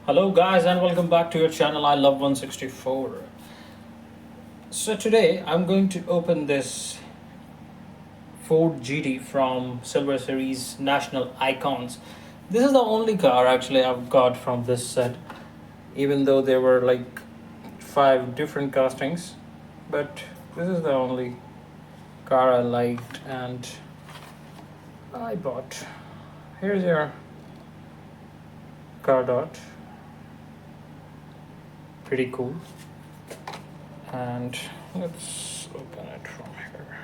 Hello, guys, and welcome back to your channel. I love 164. So, today I'm going to open this Ford GT from Silver Series National Icons. This is the only car actually I've got from this set, even though there were like five different castings. But this is the only car I liked and I bought. Here's your car dot. Pretty cool. And let's open it from here.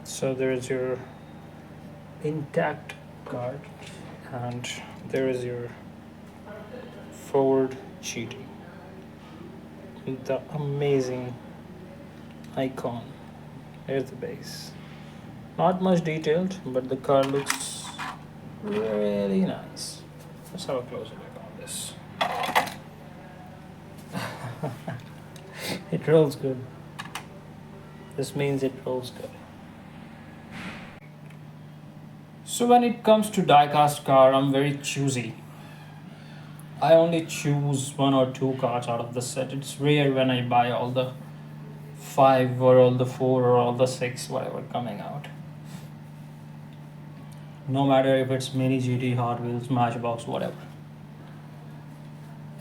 So there's your intact card, and there is your Ford GT, the amazing icon. Here's the base. Not much detailed, but the car looks really nice. Let's have a closer look on this. It rolls good. This means it rolls good. So when it comes to die-cast car, I'm very choosy. I only choose one or two cars out of the set. It's rare when I buy all the five or all the four or all the six, whatever coming out. No matter if it's Mini GT, Hot Wheels, Matchbox, whatever.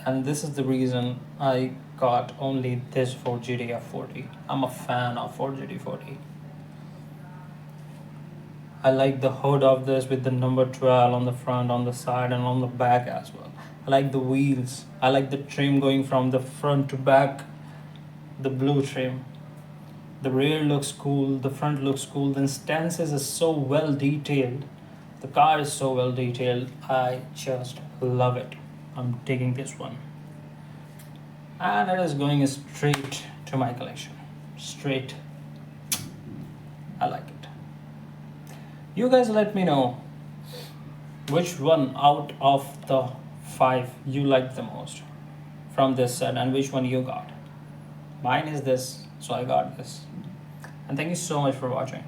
And this is the reason I got only this Ford GT F40. I'm a fan of Ford GT40. I like the hood of this with the number 12 on the front, on the side, and on the back as well. I like the wheels. I like the trim going from the front to back, the blue trim. The rear looks cool, the front looks cool, the stances is so well detailed. The car is so well detailed. I just love it. I'm digging this one. And it is going straight to my collection. Straight. I like it. You guys let me know which one out of the five you liked the most from this set and which one you got. Mine is this, so I got this. And thank you so much for watching.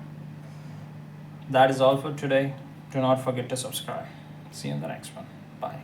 That is all for today. Do not forget to subscribe. See you in the next one. Bye.